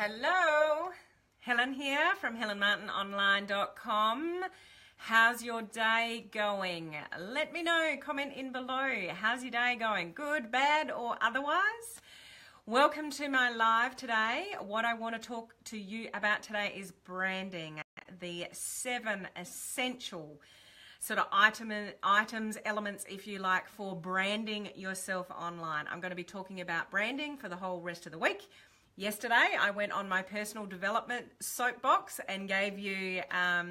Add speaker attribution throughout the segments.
Speaker 1: Hello, Helen here from HelenMartinOnline.com. How's your day going? Let me know, comment in below. How's your day going? Good, bad, or otherwise? Welcome to my live today. What I want to talk to you about today is branding, the 7 essential sort of items, elements, if you like, for branding yourself online. I'm going to be talking about branding for the whole rest of the week. Yesterday, I went on my personal development soapbox and gave you, a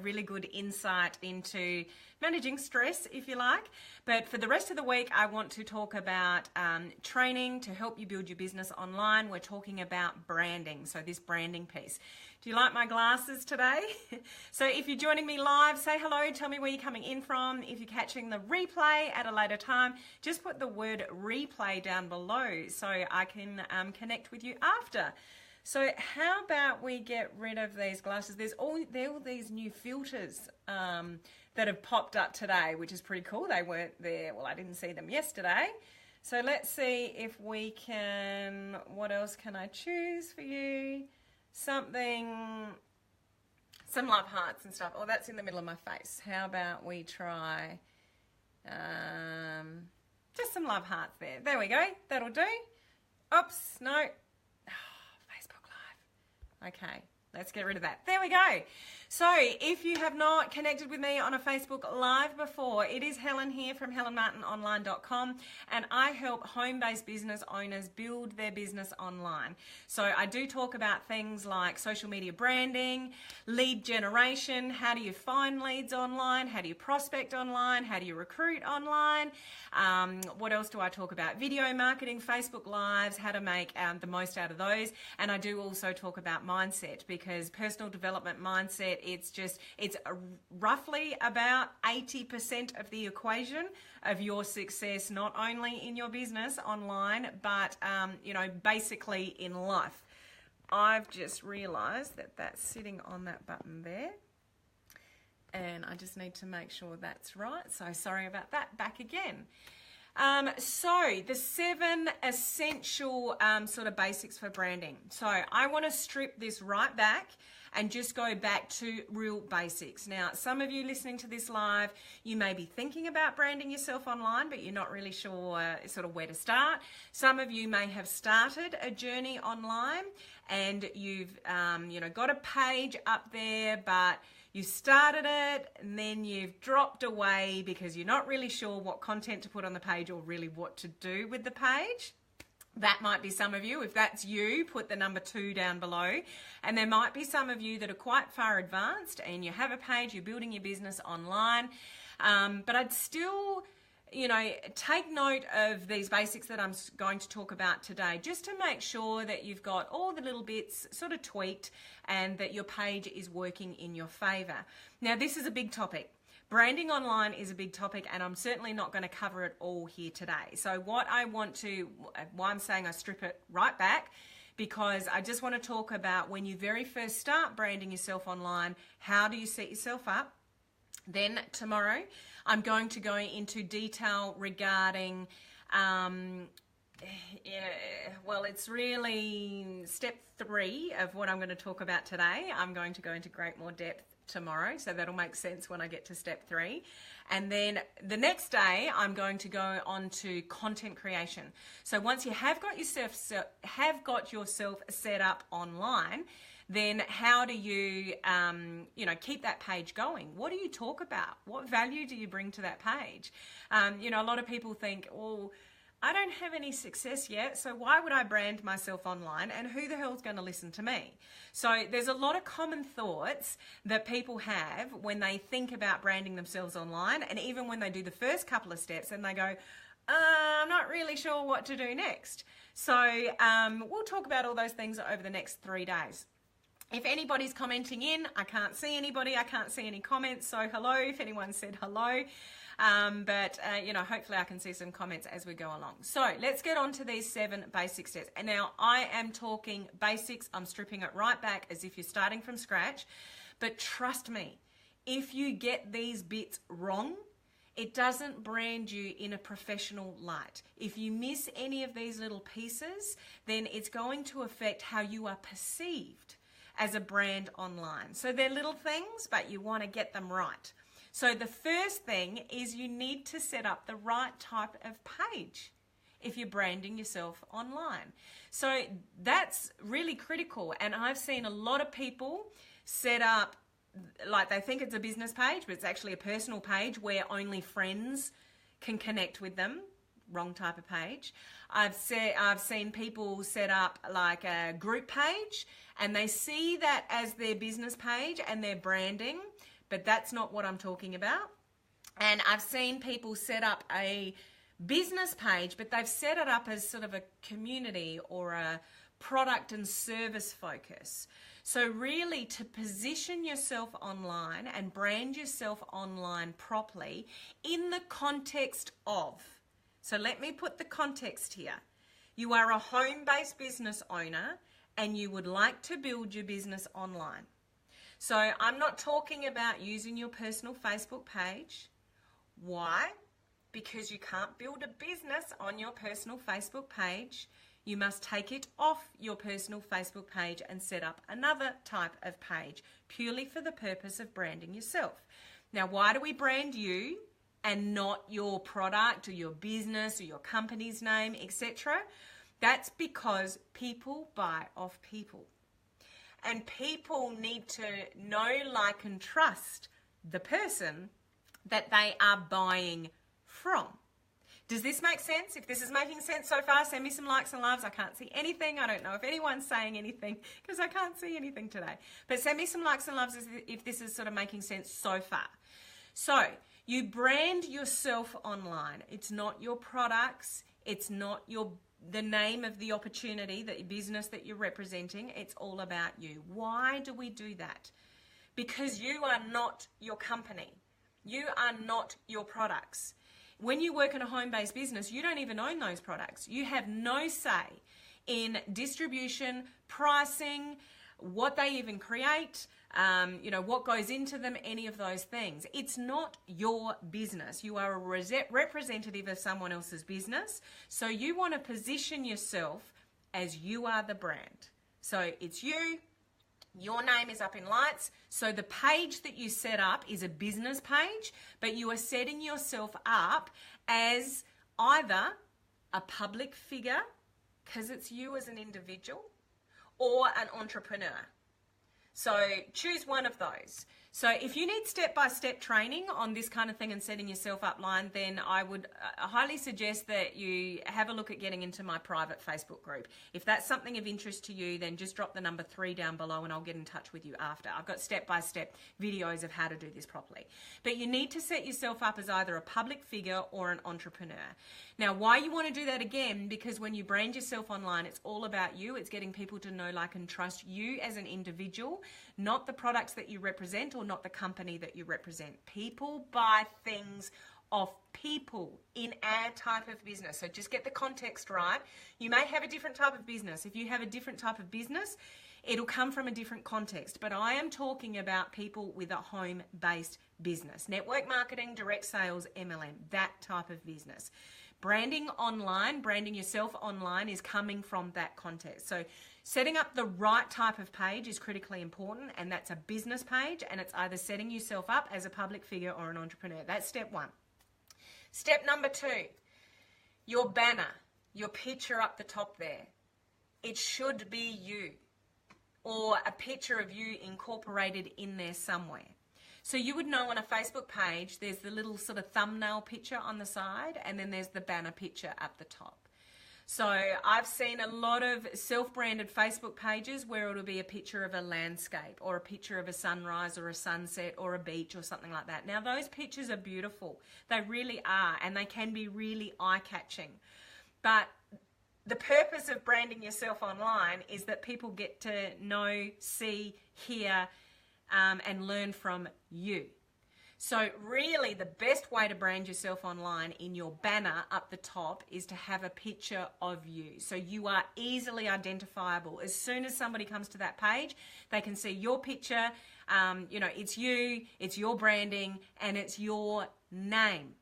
Speaker 1: really good insight into managing stress, if you like. But for the rest of the week, I want to talk about training to help you build your business online. We're talking about branding, so this branding piece. Do you like my glasses today? So if you're joining me live, say hello, tell me where you're coming in from. If you're catching the replay at a later time, just put the word replay down below so I can connect with you after. So how about we get rid of these glasses? There are all these new filters that have popped up today, which is pretty cool. They weren't there. Well, I didn't see them yesterday. So let's see if we can, what else can I choose for you? Some love hearts and stuff. Oh, that's in the middle of my face. How about we try just some love hearts there. There we go. That'll do. Oops, no. Facebook Live. Okay, let's get rid of that. There we go. So if you have not connected with me on a Facebook Live before, it is Helen here from HelenMartinOnline.com, and I help home-based business owners build their business online. So I do talk about things like social media branding, lead generation, how do you find leads online, how do you prospect online, how do you recruit online, what else do I talk about? Video marketing, Facebook Lives, how to make the most out of those, and I do also talk about mindset, because personal development mindset, it's roughly about 80% of the equation of your success, not only in your business online, but basically in life. I've just realized that that's sitting on that button there, and I just need to make sure that's right. So sorry about that. Back again. So the 7 essential sort of basics for branding. So I want to strip this right back and just go back to real basics. Now, some of you listening to this live, you may be thinking about branding yourself online, but you're not really sure sort of where to start. Some of you may have started a journey online and you've got a page up there, but you started it and then you've dropped away because you're not really sure what content to put on the page or really what to do with the page. That might be some of you. If that's you, put the number 2 down below. And there might be some of you that are quite far advanced and you have a page, you're building your business online. But I'd still, take note of these basics that I'm going to talk about today, just to make sure that you've got all the little bits sort of tweaked and that your page is working in your favor. Now, this is a big topic. Branding online is a big topic, and I'm certainly not going to cover it all here today. So why I'm saying I strip it right back, because I just want to talk about when you very first start branding yourself online, how do you set yourself up? Then tomorrow, I'm going to go into detail regarding, it's really step 3 of what I'm going to talk about today. I'm going to go into great more depth tomorrow, so that'll make sense when I get to step 3. And then the next day I'm going to go on to content creation. So once you have got yourself set up online, then how do you keep that page going? What do you talk about? What value do you bring to that page? A lot of people think, well, I don't have any success yet, so why would I brand myself online, and who the hell's going to listen to me? So there's a lot of common thoughts that people have when they think about branding themselves online, and even when they do the first couple of steps and they go, I'm not really sure what to do next. So we'll talk about all those things over the next 3 days. If anybody's commenting in, I can't see anybody, I can't see any comments, so hello if anyone said hello. Hopefully I can see some comments as we go along. So let's get on to these 7 basic steps. And now I am talking basics. I'm stripping it right back as if you're starting from scratch. But trust me, if you get these bits wrong, It doesn't brand you in a professional light. If you miss any of these little pieces, then it's going to affect how you are perceived as a brand online. So they're little things, but you want to get them right. So the first thing is you need to set up the right type of page if you're branding yourself online. So that's really critical. And I've seen a lot of people set up, like they think it's a business page, but it's actually a personal page where only friends can connect with them. Wrong type of page. I've seen people set up like a group page and they see that as their business page and their branding, but that's not what I'm talking about. And I've seen people set up a business page, but they've set it up as sort of a community or a product and service focus. So really, to position yourself online and brand yourself online properly in the context of, so let me put the context here. You are a home-based business owner and you would like to build your business online. So I'm not talking about using your personal Facebook page. Why? Because you can't build a business on your personal Facebook page. You must take it off your personal Facebook page and set up another type of page purely for the purpose of branding yourself. Now, why do we brand you and not your product or your business or your company's name, etc.? That's because people buy off people. And people need to know, like, and trust the person that they are buying from. Does this make sense? If this is making sense so far, send me some likes and loves. I can't see anything. I don't know if anyone's saying anything because I can't see anything today. But send me some likes and loves if this is sort of making sense so far. So you brand yourself online. It's not your products. It's not the name of the opportunity, the business that you're representing. It's all about you. Why do we do that? Because you are not your company. You are not your products. When you work in a home-based business, you don't even own those products. You have no say in distribution, pricing, what they even create, what goes into them, any of those things. It's not your business. You are a representative of someone else's business. So you want to position yourself as you are the brand. So it's you. Your name is up in lights. So the page that you set up is a business page, but you are setting yourself up as either a public figure, because it's you as an individual, or an entrepreneur. So choose one of those. So if you need step-by-step training on this kind of thing and setting yourself up line, then I would highly suggest that you have a look at getting into my private Facebook group. If that's something of interest to you, then just drop the number 3 down below and I'll get in touch with you after. I've got step-by-step videos of how to do this properly. But you need to set yourself up as either a public figure or an entrepreneur. Now, why you want to do that again, because when you brand yourself online, it's all about you. It's getting people to know, like, and trust you as an individual, not the products that you represent or not the company that you represent. People buy things off people in our type of business. So just get the context right. You may have a different type of business. If you have a different type of business, it'll come from a different context. But I am talking about people with a home-based business. Network marketing, direct sales, MLM, that type of business. Branding online, branding yourself online is coming from that context. So setting up the right type of page is critically important, and that's a business page, and it's either setting yourself up as a public figure or an entrepreneur. That's step 1. Step number 2, your banner, your picture up the top there. It should be you, or a picture of you incorporated in there somewhere. So you would know on a Facebook page, there's the little sort of thumbnail picture on the side, and then there's the banner picture at the top. So I've seen a lot of self-branded Facebook pages where it'll be a picture of a landscape or a picture of a sunrise or a sunset or a beach or something like that. Now, those pictures are beautiful. They really are, and they can be really eye-catching. But the purpose of branding yourself online is that people get to know, see, hear, and learn from you. So really the best way to brand yourself online in your banner up the top is to have a picture of you. So you are easily identifiable. As soon as somebody comes to that page, they can see your picture, it's you, it's your branding, and it's your name.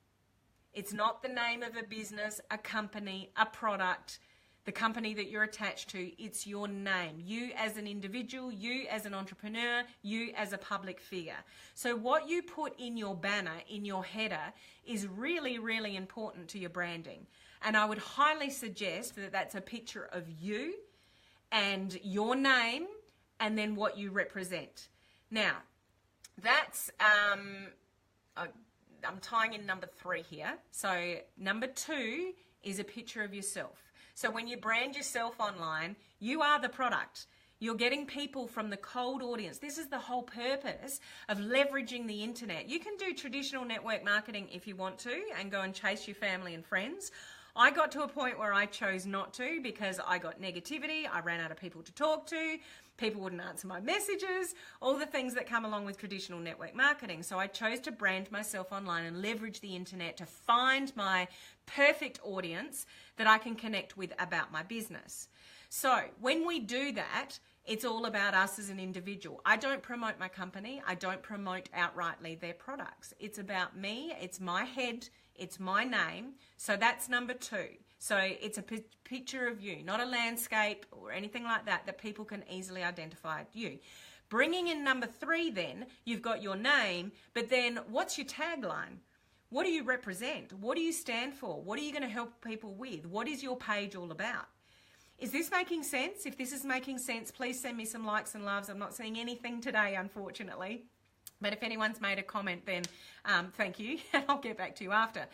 Speaker 1: It's not the name of a business, a company, a product, the company that you're attached to. It's your name. You as an individual, you as an entrepreneur, you as a public figure. So what you put in your banner, in your header, is really, really important to your branding. And I would highly suggest that that's a picture of you and your name and then what you represent. Now, that's, I'm tying in number 3 here. So number 2 is a picture of yourself. So when you brand yourself online, you are the product. You're getting people from the cold audience. This is the whole purpose of leveraging the internet. You can do traditional network marketing if you want to and go and chase your family and friends. I got to a point where I chose not to because I got negativity. I ran out of people to talk to. People wouldn't answer my messages, all the things that come along with traditional network marketing. So I chose to brand myself online and leverage the internet to find my perfect audience that I can connect with about my business. So when we do that, it's all about us as an individual. I don't promote my company. I don't promote outrightly their products. It's about me. It's my head. It's my name. So that's number 2. So it's a picture of you, not a landscape or anything like that, that people can easily identify you. Bringing in number 3 then, you've got your name, but then what's your tagline? What do you represent? What do you stand for? What are you going to help people with? What is your page all about? Is this making sense? If this is making sense, please send me some likes and loves. I'm not seeing anything today, unfortunately. But if anyone's made a comment, then thank you. And I'll get back to you after.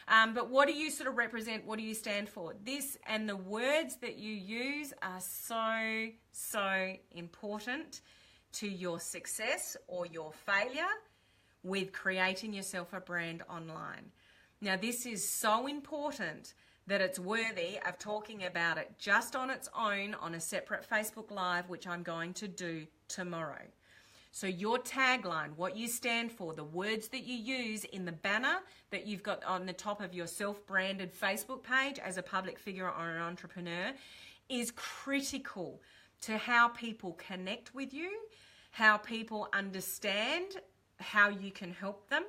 Speaker 1: But what do you sort of represent? What do you stand for? This and the words that you use are so, so important to your success or your failure with creating yourself a brand online. Now, this is so important that it's worthy of talking about it just on its own on a separate Facebook Live, which I'm going to do tomorrow. So your tagline, what you stand for, the words that you use in the banner that you've got on the top of your self-branded Facebook page as a public figure or an entrepreneur is critical to how people connect with you, how people understand how you can help them,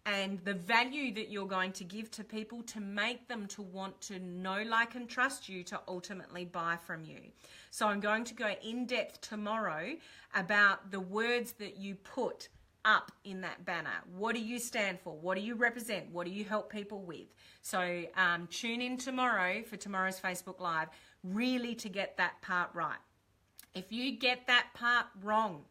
Speaker 1: and the value that you're going to give to people to make them to want to know, like, and trust you to ultimately buy from you. So I'm going to go in depth tomorrow about the words that you put up in that banner. What do you stand for? What do you represent? What do you help people with? So tune in tomorrow for tomorrow's Facebook Live, really to get that part right. If you get that part wrong,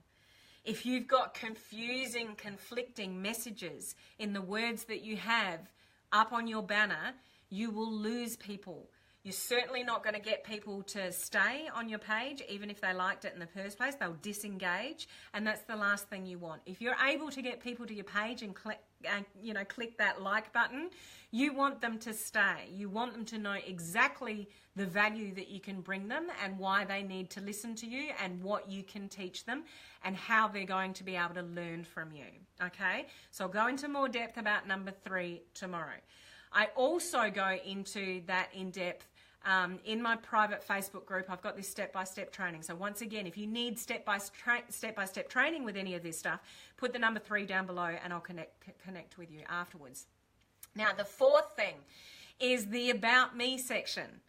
Speaker 1: if you've got confusing, conflicting messages in the words that you have up on your banner, you will lose people. You're certainly not going to get people to stay on your page, even if they liked it in the first place. They'll disengage, and that's the last thing you want. If you're able to get people to your page and click that like button, you want them to stay. You want them to know exactly the value that you can bring them and why they need to listen to you and what you can teach them and how they're going to be able to learn from you. Okay, so I'll go into more depth about number 3 tomorrow. I also go into that in depth in my private Facebook group. I've got this step-by-step training. So once again, if you need step-by-step training with any of this stuff, put the number 3 down below and I'll connect with you afterwards. Now, the 4th thing is the About Me section.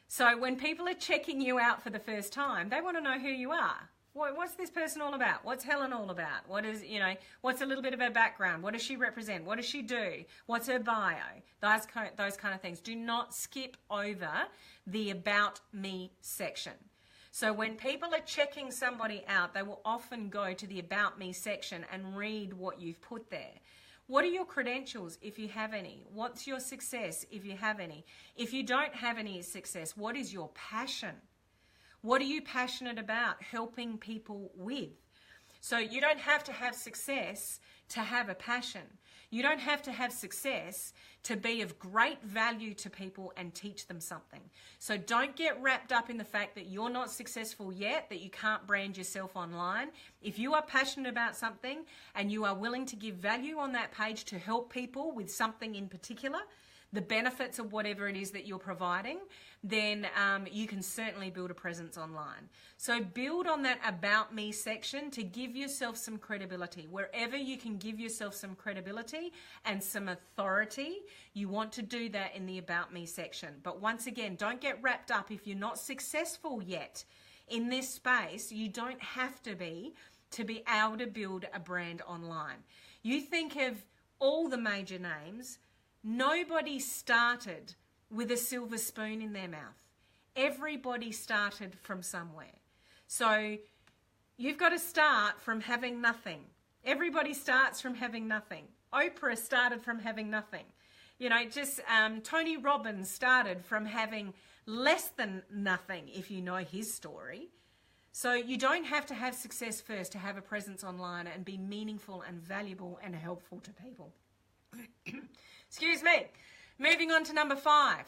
Speaker 1: So when people are checking you out for the first time, they want to know who you are. What's this person all about? What's Helen all about? What's a little bit of her background? What does she represent? What does she do? What's her bio? Those kind of things. Do not skip over the About Me section. So when people are checking somebody out, they will often go to the About Me section and read what you've put there. What are your credentials, if you have any? What's your success, if you have any? If you don't have any success, what is your passion? What are you passionate about helping people with? So you don't have to have success to have a passion. You don't have to have success to be of great value to people and teach them something. So don't get wrapped up in the fact that you're not successful yet, that you can't brand yourself online. If you are passionate about something and you are willing to give value on that page to help people with something in particular, the benefits of whatever it is that you're providing, then you can certainly build a presence online. So build on that About Me section to give yourself some credibility. Wherever you can give yourself some credibility and some authority, you want to do that in the About Me section. But once again, don't get wrapped up if you're not successful yet in this space. You don't have to be able to build a brand online. You think of all the major names. Nobody started with a silver spoon in their mouth. Everybody started from somewhere. So you've got to start from having nothing. Everybody starts from having nothing. Oprah started from having nothing. You know, just Tony Robbins started from having less than nothing, if you know his story. So you don't have to have success first to have a presence online and be meaningful and valuable and helpful to people. Excuse me. Moving on to number 5.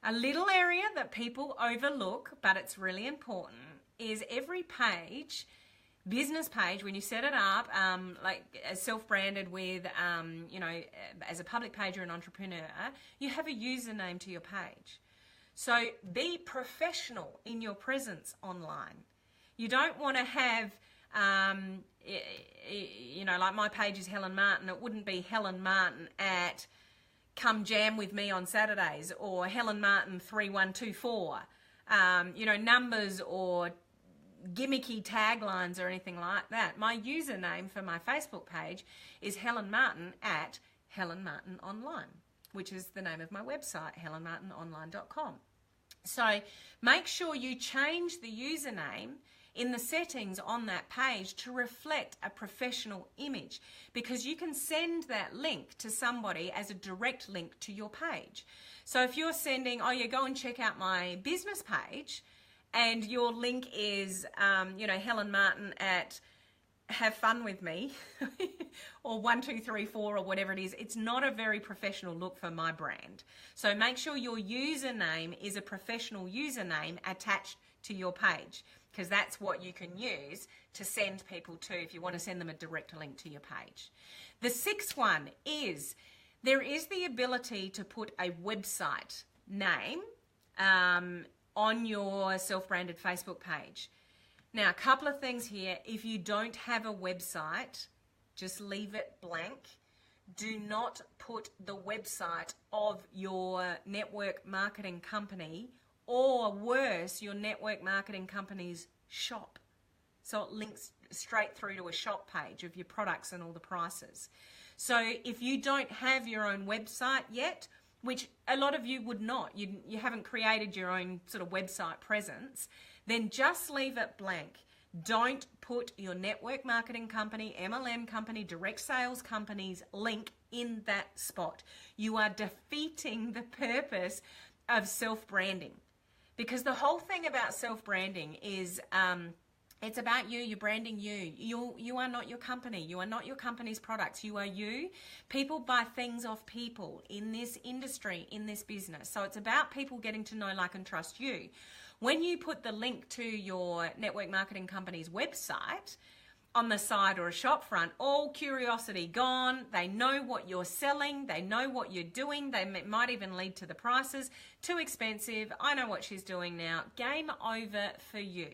Speaker 1: A little area that people overlook, but it's really important, is every page, business page, when you set it up, like self-branded with, you know, as a public page or an entrepreneur, you have a username to your page. So be professional in your presence online. You don't want to have, you know, like my page is Helen Martin. It wouldn't be Helen Martin at Come Jam With Me on Saturdays or Helen Martin 3124. You know, numbers or gimmicky taglines or anything like that. My username for my Facebook page is Helen Martin at Helen Martin Online, which is the name of my website, helenmartinonline.com. So make sure you change the username in the settings on that page to reflect a professional image, because you can send that link to somebody as a direct link to your page. So if you're sending, oh yeah, go and check out my business page, and your link is, you know, Helen Martin at Have Fun With Me or 1234 or whatever it is, it's not a very professional look for my brand. So make sure your username is a professional username attached to your page, because that's what you can use to send people to if you want to send them a direct link to your page. The 6th one is there is the ability to put a website name on your self-branded Facebook page. Now, a couple of things here. If you don't have a website, just leave it blank. Do not put the website of your network marketing company, or worse, your network marketing company's shop. So it links straight through to a shop page of your products and all the prices. So if you don't have your own website yet, which a lot of you would not, you haven't created your own sort of website presence, then just leave it blank. Don't put your network marketing company, MLM company, direct sales company's link in that spot. You are defeating the purpose of self-branding. Because the whole thing about self-branding is it's about you. You're branding you. You are not your company. You are not your company's products. You are you. People buy things off people in this industry, in this business. So it's about people getting to know, like, and trust you. When you put the link to your network marketing company's website on the side or a shop front, all curiosity gone. They know what you're selling. They know what you're doing. They might even lead to the prices. Too expensive. I know what she's doing now. Game over for you.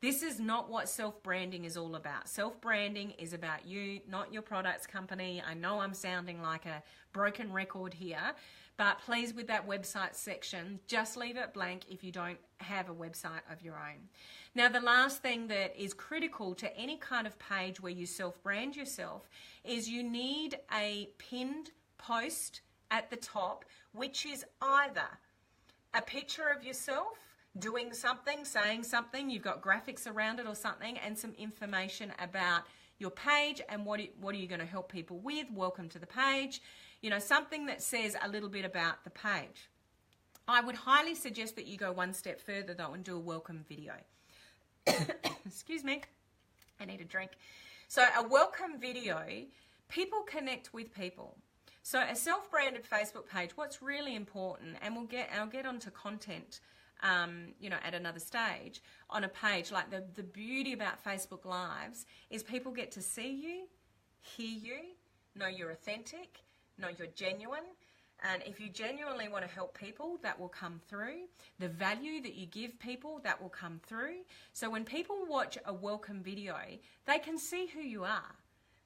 Speaker 1: This is not what self-branding is all about. Self-branding is about you, not your products company. I know I'm sounding like a broken record here, but please, with that website section, just leave it blank if you don't have a website of your own. Now, the last thing that is critical to any kind of page where you self-brand yourself is you need a pinned post at the top, which is either a picture of yourself doing something, saying something, you've got graphics around it or something, and some information about your page and what are you going to help people with, welcome to the page, you know, something that says a little bit about the page. I would highly suggest that you go one step further though and do a welcome video. Excuse me, I need a drink. So a welcome video, people connect with people. So a self-branded Facebook page, what's really important, and I'll get onto content you know, at another stage on a page, like the beauty about Facebook Lives is people get to see you, hear you, know you're authentic, know you're genuine, And if you genuinely want to help people, that will come through. The value that you give people, that will come through. So when people watch a welcome video, they can see who you are.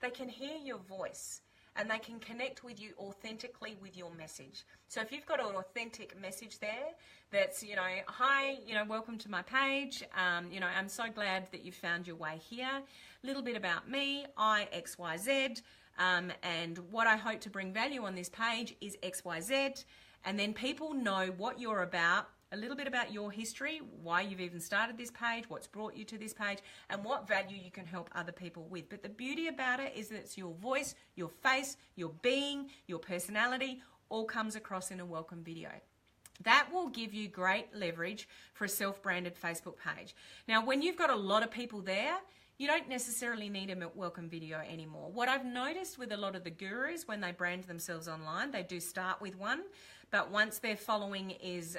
Speaker 1: They can hear your voice. And they can connect with you authentically with your message. So if you've got an authentic message there that's, hi, welcome to my page. I'm so glad that you found your way here. A little bit about me, I, XYZ. And what I hope to bring value on this page is XYZ. And then people know what you're about, a little bit about your history, why you've even started this page, what's brought you to this page, and what value you can help other people with. But the beauty about it is that it's your voice, your face, your being, your personality, all comes across in a welcome video. That will give you great leverage for a self-branded Facebook page. Now, when you've got a lot of people there, you don't necessarily need a welcome video anymore. What I've noticed with a lot of the gurus, when they brand themselves online, they do start with one, but once their following is,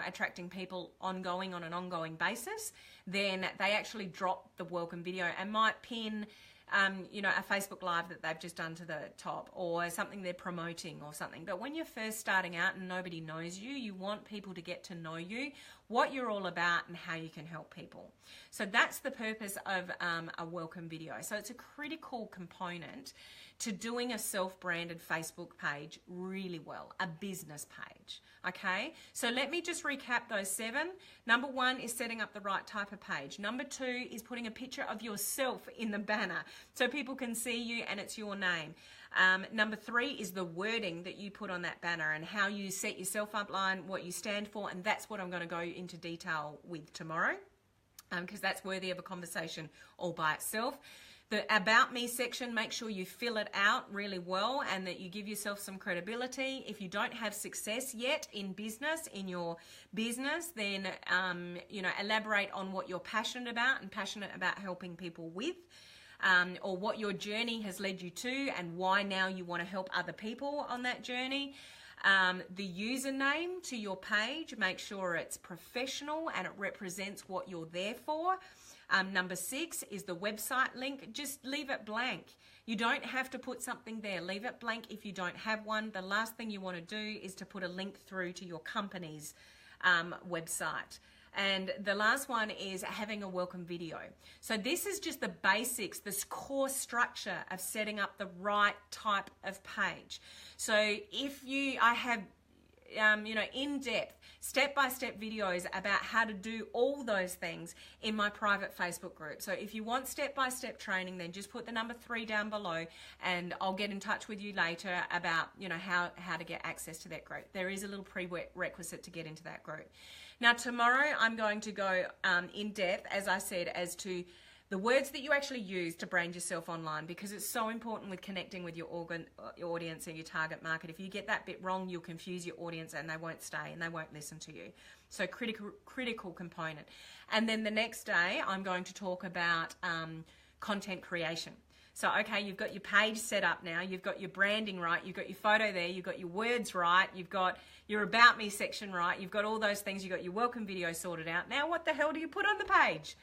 Speaker 1: attracting people on an ongoing basis, then they actually drop the welcome video and might pin, a Facebook Live that they've just done to the top, or something they're promoting or something. But when you're first starting out and nobody knows you, you want people to get to know you, what you're all about and how you can help people. So that's the purpose of a welcome video. So it's a critical component to doing a self-branded Facebook page really well, a business page. Okay, so let me just recap those 7. Number 1 is setting up the right type of page. Number 2 is putting a picture of yourself in the banner so people can see you and it's your name. Number 3 is the wording that you put on that banner and how you set yourself up line, what you stand for, and that's what I'm going to go into detail with tomorrow, because that's worthy of a conversation all by itself. The About Me section, make sure you fill it out really well and that you give yourself some credibility. If you don't have success yet in your business, then, elaborate on what you're passionate about and passionate about helping people with. Or what your journey has led you to and why now you want to help other people on that journey. The username to your page, make sure it's professional and it represents what you're there for. Number 6 is the website link. Just leave it blank. You don't have to put something there. Leave it blank if you don't have one. The last thing you want to do is to put a link through to your company's website. And the last one is having a welcome video. So this is just the basics, this core structure of setting up the right type of page. So I have in-depth, step-by-step videos about how to do all those things in my private Facebook group. So if you want step-by-step training, then just put the number 3 down below and I'll get in touch with you later about, how to get access to that group. There is a little prerequisite to get into that group. Now, tomorrow I'm going to go in depth, as I said, as to the words that you actually use to brand yourself online, because it's so important with connecting with your audience and your target market. If you get that bit wrong, you'll confuse your audience and they won't stay and they won't listen to you. So critical component. And then the next day, I'm going to talk about content creation. So, okay, you've got your page set up now, you've got your branding right, you've got your photo there, you've got your words right, you've got your About Me section right, you've got all those things, you've got your welcome video sorted out. Now, what the hell do you put on the page?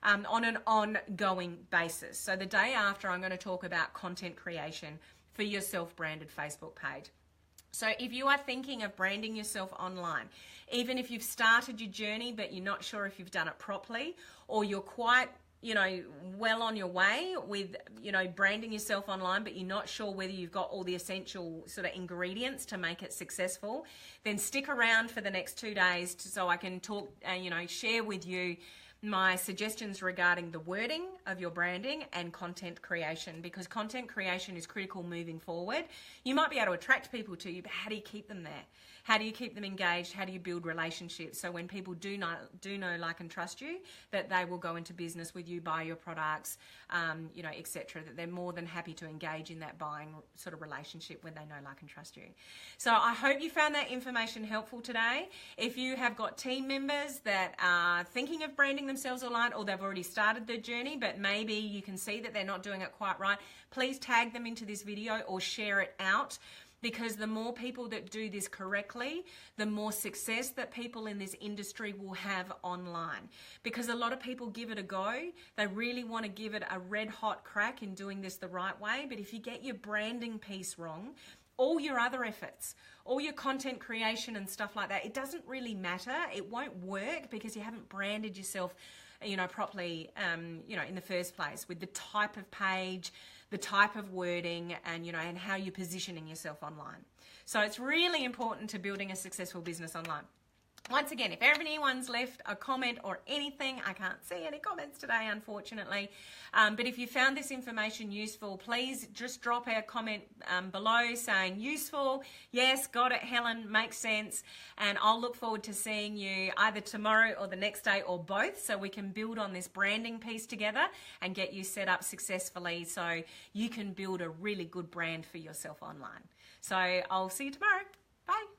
Speaker 1: On an ongoing basis. So the day after, I'm going to talk about content creation for your self-branded Facebook page. So if you are thinking of branding yourself online, even if you've started your journey but you're not sure if you've done it properly, or you're quite well on your way with, branding yourself online, but you're not sure whether you've got all the essential sort of ingredients to make it successful, then stick around for the next 2 days so I can talk, share with you my suggestions regarding the wording of your branding and content creation, because content creation is critical moving forward. You might be able to attract people to you, but how do you keep them there? How do you keep them engaged? How do you build relationships so when people do know, like, and trust you, that they will go into business with you, buy your products, etc., that they're more than happy to engage in that buying sort of relationship when they know, like, and trust you. So I hope you found that information helpful today. If you have got team members that are thinking of branding themselves online, or they've already started their journey, but maybe you can see that they're not doing it quite right, please tag them into this video or share it out. Because the more people that do this correctly, the more success that people in this industry will have online. Because a lot of people give it a go. They really want to give it a red hot crack in doing this the right way. But if you get your branding piece wrong, all your other efforts, all your content creation and stuff like that, it doesn't really matter. It won't work because you haven't branded yourself, properly, in the first place, with the type of page, the type of wording, and, and how you're positioning yourself online. So it's really important to building a successful business online. Once again, if anyone's left a comment or anything, I can't see any comments today, unfortunately. But if you found this information useful, please just drop a comment below saying useful. Yes, got it, Helen, makes sense. And I'll look forward to seeing you either tomorrow or the next day or both, so we can build on this branding piece together and get you set up successfully so you can build a really good brand for yourself online. So I'll see you tomorrow. Bye.